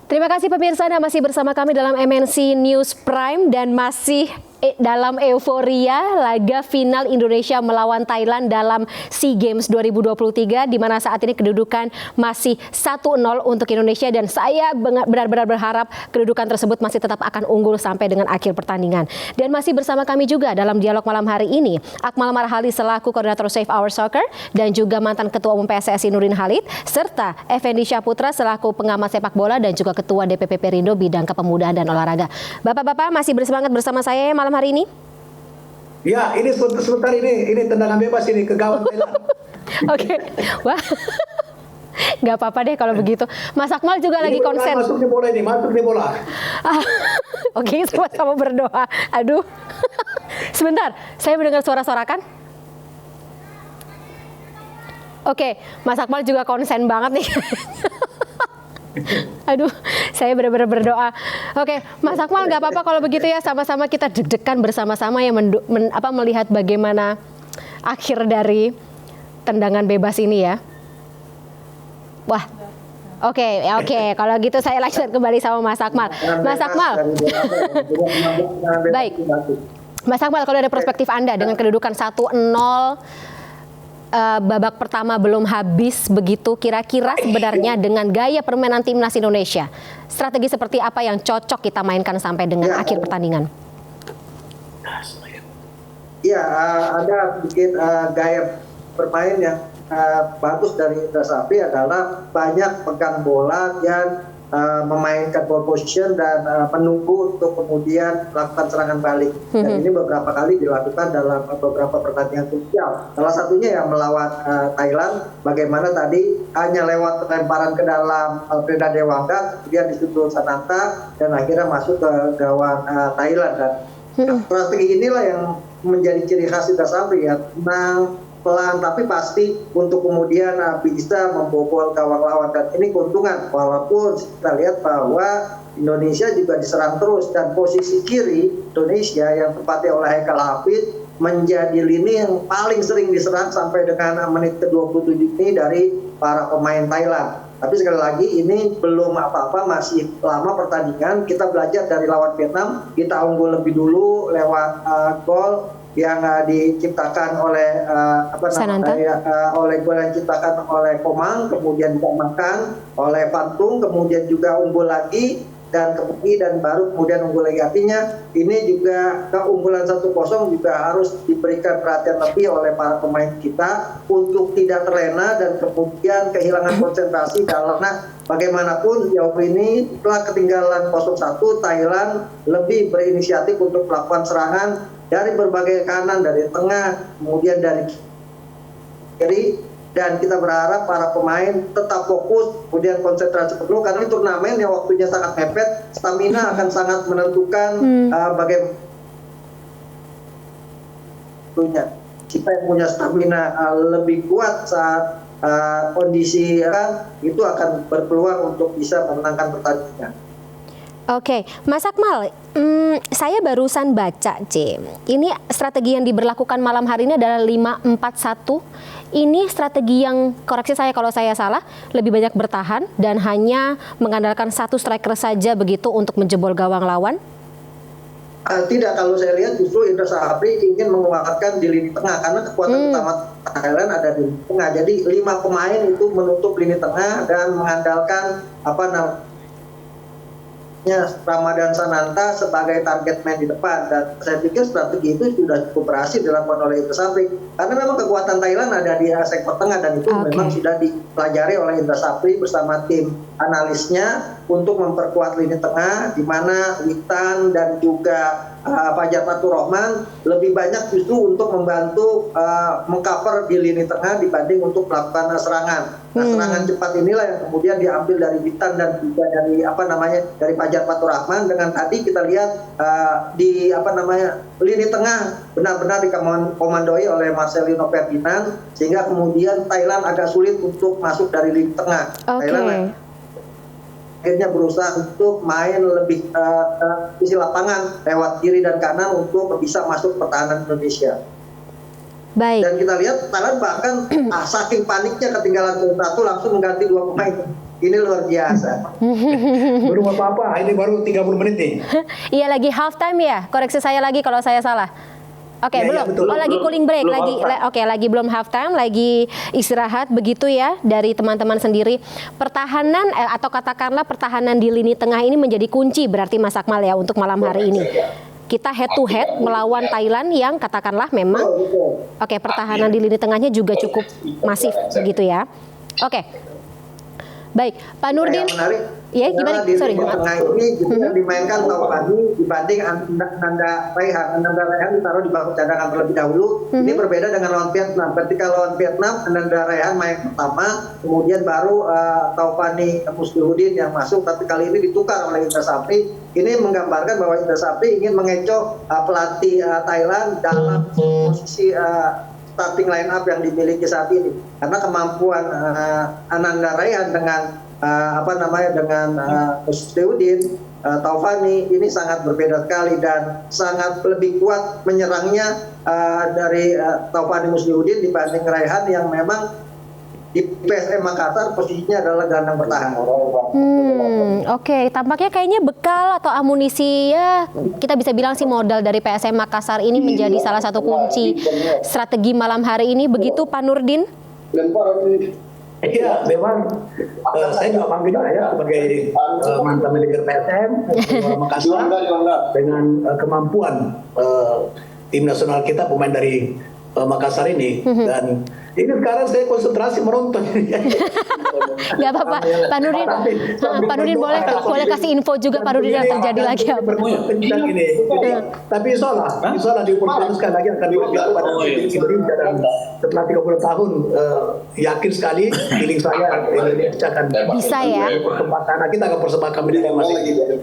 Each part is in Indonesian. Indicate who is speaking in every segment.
Speaker 1: Terima kasih pemirsa, Anda masih bersama kami dalam MNC News Prime dan masih dalam euforia laga final Indonesia melawan Thailand dalam SEA Games 2023 di mana saat ini kedudukan masih 1-0 untuk Indonesia dan saya benar-benar berharap kedudukan tersebut masih tetap akan unggul sampai dengan akhir pertandingan. Dan masih bersama kami juga dalam dialog malam hari ini Akmal Marhali selaku koordinator Save Our Soccer dan juga mantan Ketua Umum PSSI Nurdin Halid serta Effendi Syahputra selaku pengamat sepak bola dan juga Ketua DPP Perindo bidang kepemudaan dan olahraga. Bapak-bapak masih bersemangat bersama saya malam hari ini?
Speaker 2: Ya, ini sebentar ini tendangan bebas ini ke gawang Thailand.
Speaker 1: Oke, wah, nggak apa-apa deh kalau begitu. Mas Akmal juga lagi konsen.
Speaker 2: Masuk di bola ini, masuk di bola.
Speaker 1: Oke, sama-sama berdoa. Aduh, sebentar, saya mendengar suara sorakan. Oke, Mas Akmal juga konsen banget nih. Aduh, saya benar-benar berdoa. Oke, Mas Akmal nggak apa-apa kalau begitu ya, sama-sama kita deg-degan bersama-sama ya melihat bagaimana akhir dari tendangan bebas ini ya. Wah, oke. Kalau gitu saya lanjut kembali sama Mas Akmal. Mas Akmal, baik. Mas Akmal, kalau dari perspektif Anda dengan kedudukan 1-0. Babak pertama belum habis begitu, kira-kira sebenarnya dengan gaya permainan timnas Indonesia, strategi seperti apa yang cocok kita mainkan sampai dengan akhir pertandingan?
Speaker 3: Ya, ada sedikit gaya bermain yang bagus dari Indra Safri adalah banyak pegang bola dan memainkan ball position dan menunggu untuk kemudian melakukan serangan balik. Dan ini beberapa kali dilakukan dalam beberapa pertandingan krusial. Salah satunya yang melawan Thailand, bagaimana tadi hanya lewat lemparan ke dalam Preda Dewangga, kemudian disusul Sananta dan akhirnya masuk ke gawang Thailand. Dan strategi inilah yang menjadi ciri khas Indra Safri ya, tenang, pelan tapi pasti untuk kemudian bisa membobol gawang lawan, dan ini keuntungan walaupun kita lihat bahwa Indonesia juga diserang terus dan posisi kiri Indonesia yang tepatnya oleh Haikal Hafid menjadi lini yang paling sering diserang sampai dengan menit ke-27 ini dari para pemain Thailand. Tapi sekali lagi ini belum apa-apa, masih lama pertandingan. Kita belajar dari lawan Vietnam, kita unggul lebih dulu lewat gol yang diciptakan oleh oleh gol yang diciptakan oleh Komang, kemudian dimakan oleh Pantung, kemudian juga unggul lagi dan baru kemudian unggul lagi. Artinya ini juga keunggulan 1-0 juga harus diberikan perhatian lebih oleh para pemain kita untuk tidak terlena dan kemudian kehilangan konsentrasi karena bagaimanapun jauh ini setelah ketinggalan 0-1 Thailand lebih berinisiatif untuk melakukan serangan dari berbagai kanan, dari tengah, kemudian dari kiri, dan kita berharap para pemain tetap fokus, kemudian konsentrasi penuh karena ini turnamen yang waktunya sangat mepet, stamina akan sangat menentukan bagaimana kita yang punya stamina lebih kuat saat kondisi itu akan berpeluang untuk bisa memenangkan pertandingan.
Speaker 1: Oke, Mas Akmal, saya barusan baca, ini strategi yang diberlakukan malam hari ini adalah 5-4-1. Ini strategi yang, koreksi saya kalau saya salah, lebih banyak bertahan dan hanya mengandalkan satu striker saja begitu untuk menjebol gawang lawan?
Speaker 3: Tidak, kalau saya lihat justru Indra Safri ingin menguatkan di lini tengah karena kekuatan utama Thailand ada di lini tengah. Jadi 5 pemain itu menutup lini tengah dan mengandalkan Ramadan Sananta sebagai target man di depan, dan saya pikir strategi itu sudah cukup berhasil dilakukan oleh Indra Safri karena memang kekuatan Thailand ada di sektor tengah dan itu memang sudah dipelajari oleh Indra Safri bersama tim analisnya untuk memperkuat lini tengah di mana Witan dan juga Fajar Fatur Rahman lebih banyak justru untuk membantu mengcover di lini tengah dibanding untuk melakukan serangan. Nah, serangan cepat inilah yang kemudian diambil dari Witan dan juga dari dari Fajar Fatur Rahman, dengan tadi kita lihat di lini tengah benar-benar dikomandoi oleh Marcelino Ferdinand sehingga kemudian Thailand agak sulit untuk masuk dari lini tengah. Thailand akhirnya berusaha untuk main lebih isi lapangan lewat kiri dan kanan untuk bisa masuk pertahanan Indonesia.
Speaker 1: Baik.
Speaker 3: Dan kita lihat Thailand bahkan saking paniknya ketinggalan 1 langsung mengganti 2 pemain. ini luar biasa.
Speaker 2: Belum apa-apa, ini baru 30 menit nih.
Speaker 1: Iya, lagi half time ya. Koreksi saya lagi kalau saya salah. Oke,
Speaker 2: Ya,
Speaker 1: belum.
Speaker 2: ya, betul.
Speaker 1: Oh, lagi cooling break,
Speaker 3: belum
Speaker 1: lagi
Speaker 3: halftime.
Speaker 1: oke, lagi belum half time, lagi istirahat begitu ya dari teman-teman sendiri. Pertahanan atau katakanlah pertahanan di lini tengah ini menjadi kunci berarti Mas Akmal ya untuk malam hari ini. Kita head to head melawan Thailand yang katakanlah memang oke, pertahanan di lini tengahnya juga cukup masif begitu ya. Oke. Baik, Pak Nurdin.
Speaker 3: Yang menarik
Speaker 1: Ya, gimana?
Speaker 3: adalah di
Speaker 1: Sorry,
Speaker 3: lini
Speaker 1: maaf.
Speaker 3: tengah ini gitu yang dimainkan Taufani dibanding Ananda Raihan. Ananda Raihan ditaruh di bangku cadangan terlebih dahulu. Ini berbeda dengan lawan Vietnam. Ketika lawan Vietnam, Ananda Raihan main pertama, kemudian baru Taufani Muslihuddin yang masuk. Tapi kali ini ditukar oleh Indra Safri. Ini menggambarkan bahwa Indra Safri ingin mengecoh pelatih Thailand dalam posisi starting line up yang dimiliki saat ini, karena kemampuan Ananda Raihan dengan dengan Muslihuddin, Taufani ini sangat berbeda sekali dan sangat lebih kuat menyerangnya dari Taufani Muslihuddin dibanding Raihan yang memang di PSM Makassar posisinya adalah gelandang bertahan.
Speaker 1: Oke, tampaknya kayaknya bekal atau amunisi ya kita bisa bilang sih modal dari PSM Makassar ini menjadi salah satu kunci strategi malam hari ini, begitu Pak Nurdin?
Speaker 2: Iya, memang saya juga bangga juga ya sebagai mantan manajer PSM Makassar dengan kemampuan tim nasional kita pemain dari Makassar ini. Dan ini sekarang saya konsentrasi menonton.
Speaker 1: Nggak apa-apa, Pak Nurdin. Pak Nurdin boleh kasih info juga Pak Nurdin yang terjadi lagi apa?
Speaker 2: Tapi insya Allah diperlukan lagi akan dilakukan pada Indonesia dan setelah 30 tahun yakin sekali feeling saya Indonesia akan
Speaker 1: Bisa ya.
Speaker 2: Karena kita akan persembahkan medali emas.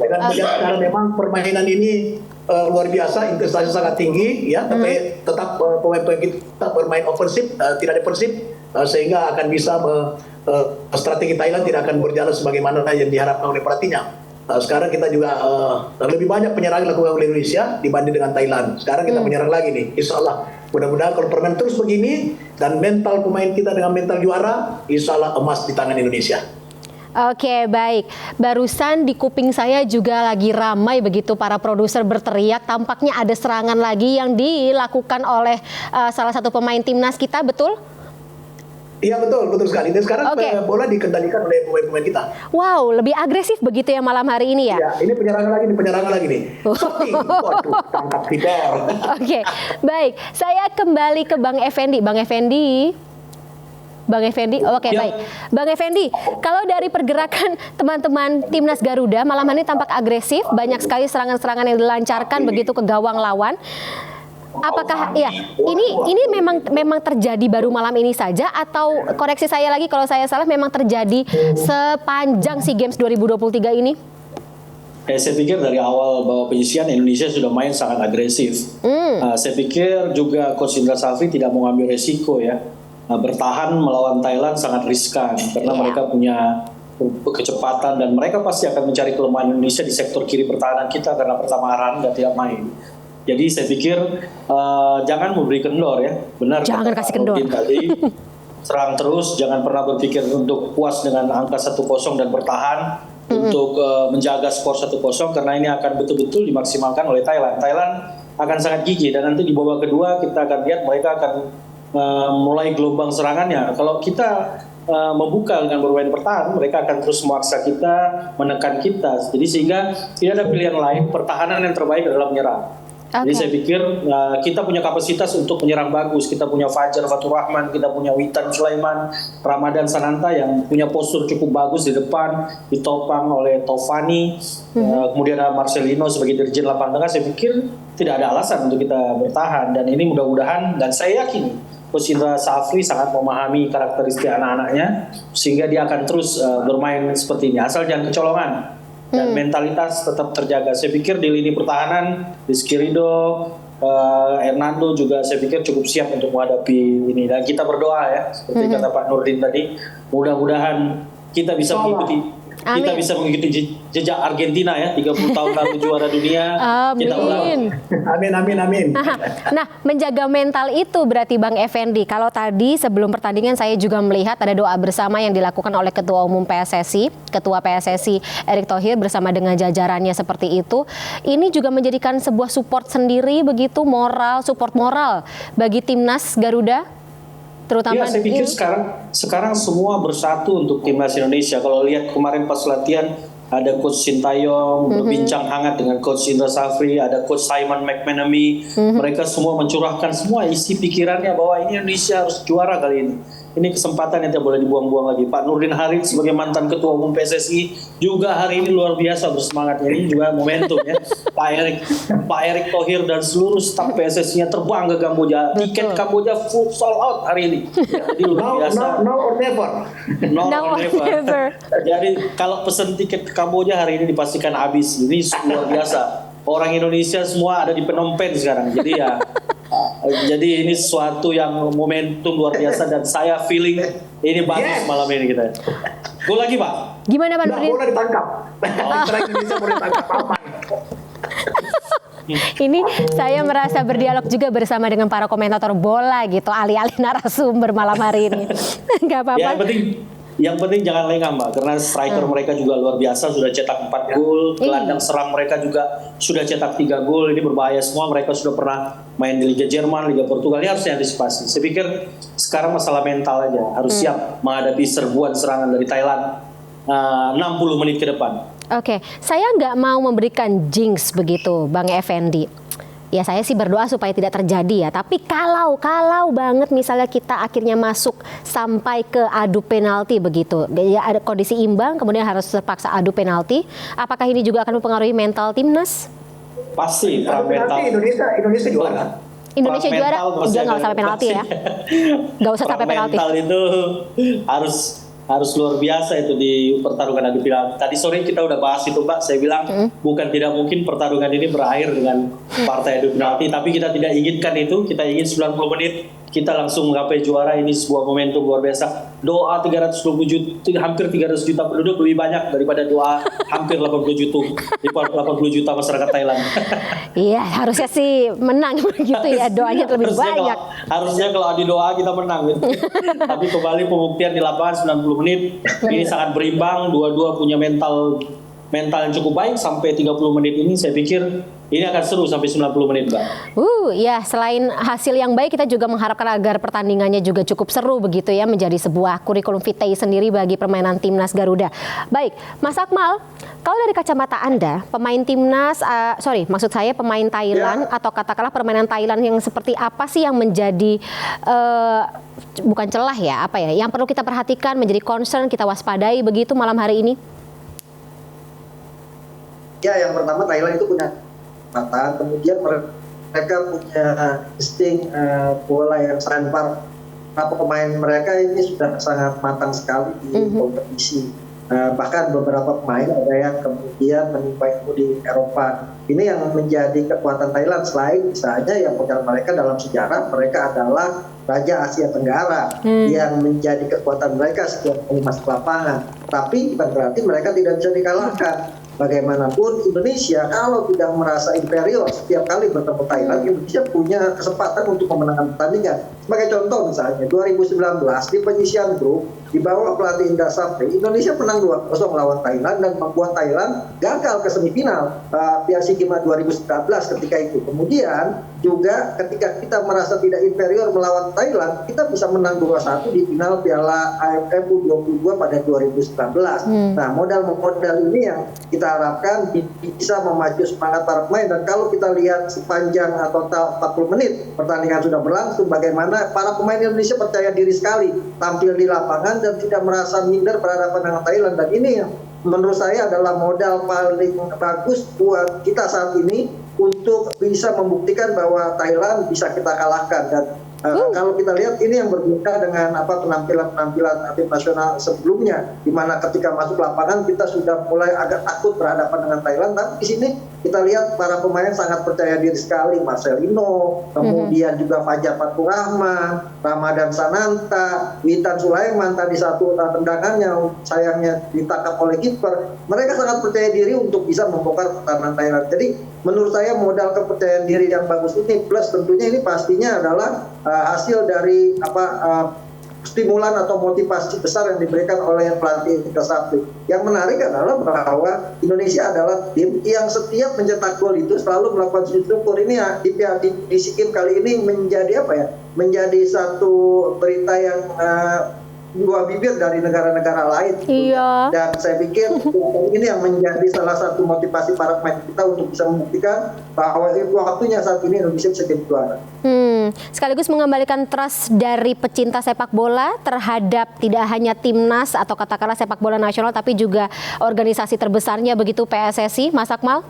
Speaker 2: Dengan melihat sekarang memang permainan ini luar biasa, intensitas sangat tinggi ya, tapi tetap pemain-pemain kita bermain ofensif, tidak defensif, sehingga akan bisa strategi Thailand tidak akan berjalan sebagaimana yang diharapkan oleh pelatihnya. Sekarang kita juga lebih banyak penyerangan dilakukan oleh Indonesia dibanding dengan Thailand. Sekarang kita menyerang lagi nih, insya Allah. Mudah-mudahan kalau permain terus begini dan mental pemain kita dengan mental juara, insya Allah emas di tangan Indonesia.
Speaker 1: Oke, baik. Barusan di kuping saya juga lagi ramai begitu para produser berteriak. Tampaknya ada serangan lagi yang dilakukan oleh salah satu pemain timnas kita, betul?
Speaker 2: Iya betul sekali. Dan sekarang bola dikendalikan oleh pemain-pemain kita.
Speaker 1: Wow, lebih agresif begitu ya malam hari ini ya?
Speaker 2: Iya, ini penyerangan lagi nih. Waduh, tangkap Fidel.
Speaker 1: Oke, baik. Saya kembali ke Bang Effendi. Oke, baik. Bang Effendi, kalau dari pergerakan teman-teman timnas Garuda malam hari ini tampak agresif, banyak sekali serangan-serangan yang dilancarkan begitu ke gawang lawan. Apakah ya ini memang terjadi baru malam ini saja atau koreksi saya lagi kalau saya salah memang terjadi sepanjang SEA Games 2023 ini?
Speaker 4: Saya pikir dari awal bahwa penyisian Indonesia sudah main sangat agresif. Saya pikir juga Coach Indra Safri tidak mau ambil resiko ya. Bertahan melawan Thailand sangat riskan karena mereka punya kecepatan dan mereka pasti akan mencari kelemahan Indonesia di sektor kiri pertahanan kita karena pertama Aranda tidak main. Jadi saya pikir jangan memberi kendor ya, benar.
Speaker 1: Jangan kasih kendor.
Speaker 4: Tadi serang terus, jangan pernah berpikir untuk puas dengan angka 1-0 dan bertahan untuk menjaga skor 1-0 karena ini akan betul-betul dimaksimalkan oleh Thailand. Thailand akan sangat gigih dan nanti di babak kedua kita akan lihat mereka akan mulai gelombang serangannya. Kalau kita membuka dengan bermain pertahanan, mereka akan terus memaksa kita, menekan kita. Jadi sehingga tidak ada pilihan lain, pertahanan yang terbaik adalah menyerang. Jadi saya pikir kita punya kapasitas untuk menyerang bagus. Kita punya Fajar Fatur Rahman, kita punya Witan Sulaiman, Ramadan Sananta yang punya postur cukup bagus di depan, ditopang oleh Taufani, kemudian ada Marcelino sebagai dirjen lapangan tengah. Saya pikir tidak ada alasan untuk kita bertahan dan ini mudah-mudahan dan saya yakin Coach Indra Safri sangat memahami karakteristik anak-anaknya sehingga dia akan terus bermain seperti ini asal jangan kecolongan dan mentalitas tetap terjaga. Saya pikir di lini pertahanan Rizky Ridho, Hernando juga saya pikir cukup siap untuk menghadapi ini dan kita berdoa ya seperti kata Pak Nurdin tadi, mudah-mudahan kita bisa mengikuti kita
Speaker 1: Amin.
Speaker 4: bisa mengikuti jejak Argentina ya, 30 tahun lalu juara dunia. Kita ulang.
Speaker 2: Amin.
Speaker 1: Nah, menjaga mental itu berarti Bang Effendi. Kalau tadi sebelum pertandingan saya juga melihat ada doa bersama yang dilakukan oleh Ketua Umum PSSI, Ketua PSSI Erick Thohir bersama dengan jajarannya seperti itu. Ini juga menjadikan sebuah support sendiri begitu, support moral bagi timnas Garuda. Terutama
Speaker 4: Ya, saya pikir sekarang semua bersatu untuk timnas Indonesia. Kalau lihat kemarin pas latihan ada Coach Sintayong berbincang hangat dengan Coach Indra Safri, ada Coach Simon McManamy. Mereka semua mencurahkan semua isi pikirannya bahwa ini Indonesia harus juara kali ini. Ini kesempatan yang tidak boleh dibuang-buang lagi. Pak Nurdin Halid sebagai mantan Ketua Umum PSSI juga hari ini luar biasa bersemangatnya. Ini juga momentum ya. Pak Erick Thohir dan seluruh staf PSSI-nya terbang ke Kamboja. Tiket Kamboja full sold out hari ini. Jadi luar biasa.
Speaker 2: Now or never.
Speaker 1: Now or never.
Speaker 4: Jadi kalau pesen tiket ke Kamboja hari ini dipastikan habis. Ini luar biasa. Orang Indonesia semua ada di Phnom Penh sekarang. Jadi ya, jadi ini sesuatu yang momentum luar biasa dan saya feeling ini bagus malam ini kita. Gol lagi Pak.
Speaker 1: Gimana Pak Nurdin?
Speaker 2: Boleh ditangkap. Indonesia boleh ditangkap aman.
Speaker 1: Ini saya merasa berdialog juga bersama dengan para komentator bola gitu, alih-alih narasumber malam hari ini. Nggak apa-apa.
Speaker 4: Yang penting jangan lengah Mbak, karena striker mereka juga luar biasa, sudah cetak 4 gol, gelandang serang mereka juga sudah cetak 3 gol, ini berbahaya semua, mereka sudah pernah main di Liga Jerman, Liga Portugal, ini harus diantisipasi. Saya pikir sekarang masalah mental aja, harus siap menghadapi serbuan serangan dari Thailand 60 menit ke depan.
Speaker 1: Oke, saya nggak mau memberikan jinx begitu Bang Effendi. Ya saya sih berdoa supaya tidak terjadi ya. Tapi kalau banget misalnya kita akhirnya masuk sampai ke adu penalti begitu, ya ada kondisi imbang, kemudian harus terpaksa adu penalti. Apakah ini juga akan mempengaruhi mental timnas?
Speaker 4: Pasti perang mental.
Speaker 2: Indonesia juara.
Speaker 1: Indonesia juara, udah nggak usah sampai penalti ya. Nggak usah sampai penalti.
Speaker 4: Mental itu harus luar biasa itu di pertarungan adu penalti. Tadi sore kita udah bahas itu Mbak, saya bilang bukan tidak mungkin pertarungan ini berakhir dengan partai adu penalti, tapi kita tidak inginkan itu, kita ingin 90 menit kita langsung menggapai juara. Ini sebuah momentum luar biasa. Doa 320 juta, hampir 300 juta penduduk lebih banyak daripada doa hampir 80 juta masyarakat Thailand.
Speaker 1: Iya, harusnya sih menang begitu ya, doanya lebih banyak.
Speaker 4: Harusnya kalau adu doa kita menang gitu. Tapi kembali pembuktian di lapangan 90 menit ini sangat berimbang, dua-dua punya mental yang cukup baik. Sampai 30 menit ini saya pikir ini akan seru sampai 90 menit Mbak.
Speaker 1: Ya selain hasil yang baik, kita juga mengharapkan agar pertandingannya juga cukup seru begitu ya, menjadi sebuah kurikulum vitae sendiri bagi permainan timnas Garuda. Baik, Mas Akmal, kalau dari kacamata Anda, pemain timnas, pemain Thailand atau katakanlah permainan Thailand yang seperti apa sih yang menjadi bukan celah ya, apa ya, yang perlu kita perhatikan, menjadi concern, kita waspadai begitu malam hari ini?
Speaker 3: Ya, yang pertama Thailand itu punya matang, kemudian mereka punya insting bola yang sangat para pemain mereka ini sudah sangat matang sekali di kompetisi. Bahkan beberapa pemain ada yang kemudian menimba ilmu di Eropa. Ini yang menjadi kekuatan Thailand, selain misalnya yang modal mereka dalam sejarah, mereka adalah Raja Asia Tenggara yang menjadi kekuatan mereka setiap kali masuk lapangan. Tapi bukan berarti mereka tidak bisa dikalahkan. Bagaimanapun Indonesia kalau tidak merasa inferior setiap kali bertemu Thailand, Indonesia punya kesempatan untuk memenangkan pertandingan. Sebagai contoh misalnya 2019 di penyisian grup di bawah pelatih Indra Safri, Indonesia menang 2-0 lawan Thailand dan membuat Thailand gagal ke semifinal Piala SEA Games 2019 ketika itu. Kemudian juga ketika kita merasa tidak inferior melawan Thailand, kita bisa menang 2-1 di final Piala AFF U22 pada 2019. Nah, modal ini yang kita harapkan bisa memacu semangat para pemain. Dan kalau kita lihat sepanjang atau 40 menit pertandingan sudah berlangsung, bagaimana para pemain Indonesia percaya diri sekali tampil di lapangan dan tidak merasa minder berhadapan dengan Thailand. Dan ini yang menurut saya adalah modal paling bagus buat kita saat ini untuk bisa membuktikan bahwa Thailand bisa kita kalahkan. Dan Kalau kita lihat ini yang berbeda dengan penampilan tim nasional sebelumnya, di mana ketika masuk lapangan kita sudah mulai agak takut berhadapan dengan Thailand. Tapi di sini kita lihat para pemain sangat percaya diri sekali, Marcelino, kemudian juga Fajar Faturrahman, Ramadan Sananta, Witan Sulaiman tadi satu tendangannya sayangnya ditangkap oleh kiper. Mereka sangat percaya diri untuk bisa membongkar pertahanan Thailand. Jadi menurut saya modal kepercayaan diri yang bagus ini, plus tentunya ini pastinya adalah hasil dari stimulan atau motivasi besar yang diberikan oleh pelatih Liga 1. Yang menarik adalah bahwa Indonesia adalah tim yang setiap mencetak gol itu selalu melakukan sujud syukur. Ini ya, di SEA Games kali ini menjadi menjadi satu berita yang dua bibir dari negara-negara lain.
Speaker 1: Iya.
Speaker 3: Dan saya pikir ini yang menjadi salah satu motivasi para pemain kita untuk bisa membuktikan bahwa waktunya saat ini Indonesia bisa jadi juara.
Speaker 1: Sekaligus mengembalikan trust dari pecinta sepak bola terhadap tidak hanya timnas atau katakanlah sepak bola nasional, tapi juga organisasi terbesarnya begitu PSSI, Mas Akmal?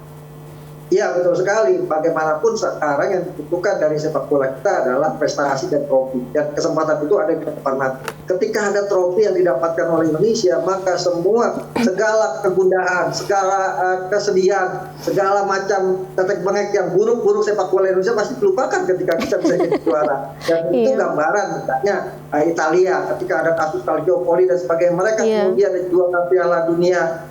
Speaker 3: Iya, betul sekali. Bagaimanapun sekarang yang dibutuhkan dari sepak bola kita adalah prestasi dan trofi. Dan kesempatan itu ada di depan mata. Ketika ada trofi yang didapatkan oleh Indonesia, maka segala kegundahan, segala kesedihan, segala macam tetek bengek yang buruk-buruk sepak bola Indonesia pasti dilupakan ketika kita bisa jadi juara. Dan itu gambaran misalnya Italia ketika ada kasus Calciopoli dan sebagainya. Mereka kemudian juara Piala Dunia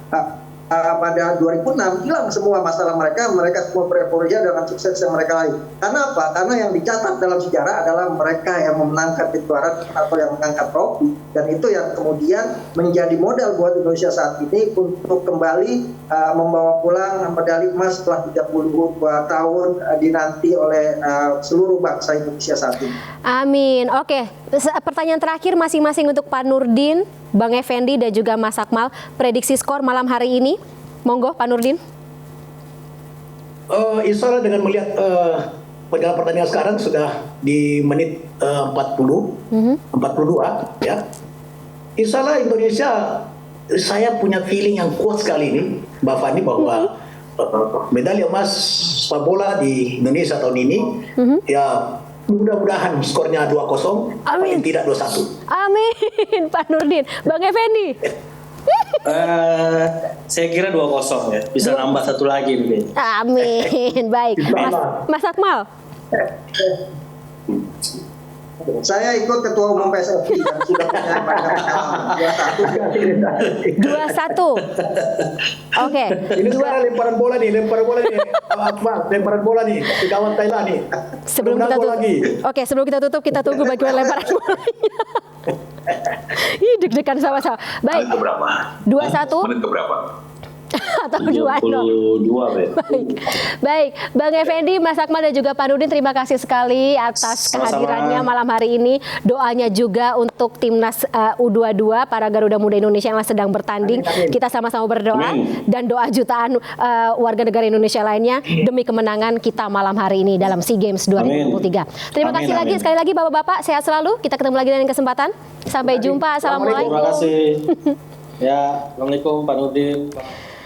Speaker 3: pada 2006 hilang semua masalah mereka semua bereforia dengan sukses yang mereka raih. Karena apa? Karena yang dicatat dalam sejarah adalah mereka yang memenangkan kejuaraan atau yang mengangkat trofi, dan itu yang kemudian menjadi modal buat Indonesia saat ini untuk kembali membawa pulang medali emas setelah 32 tahun dinanti oleh seluruh bangsa Indonesia saat ini.
Speaker 1: Amin. Oke, pertanyaan terakhir masing-masing untuk Pak Nurdin, Bang Effendi dan juga Mas Akmal, prediksi skor malam hari ini. Monggo Pak Nurdin.
Speaker 2: Insya Allah dengan melihat pertandingan sekarang sudah di menit 42 ya. Insya Allah Indonesia, saya punya feeling yang kuat sekali ini Mbak Fani, bahwa medali emas sepak bola di Indonesia tahun ini ya mudah-mudahan skornya 2-0, paling tidak 2-1.
Speaker 1: Amin, Pak Nurdin. Bang Effendi.
Speaker 4: Saya kira 2-0 ya, bisa nambah satu lagi mungkin.
Speaker 1: Amin, baik. Mas Akmal.
Speaker 3: Saya ikut Ketua Umum PSSI yang sudah menyampaikan 2-1.
Speaker 1: Oke.
Speaker 2: Ini sekarang lemparan bola nih, lemparan bola nih ke gawang Thailand nih.
Speaker 1: Sebelum kita tutup, sebelum kita tutup, kita tunggu bagaimana lemparan bolanya. Ih, deg-degan sama-sama. Baik.
Speaker 5: Menit keberapa?
Speaker 1: 2-1.
Speaker 5: Menit keberapa?
Speaker 1: Atau 2-0. Baik, Bang Effendi, Mas Akmal dan juga Pak Nurdin, terima kasih sekali atas kehadirannya malam hari ini. Doanya juga untuk timnas U22 para Garuda Muda Indonesia yang sedang bertanding. Kita sama-sama berdoa dan doa jutaan warga negara Indonesia lainnya demi kemenangan kita malam hari ini dalam SEA Games 2023. Terima kasih lagi sekali lagi Bapak-bapak, sehat selalu. Kita ketemu lagi dengan kesempatan. Sampai jumpa. Assalamualaikum.
Speaker 4: Terima kasih. Ya, Assalamualaikum Pak Nurdin.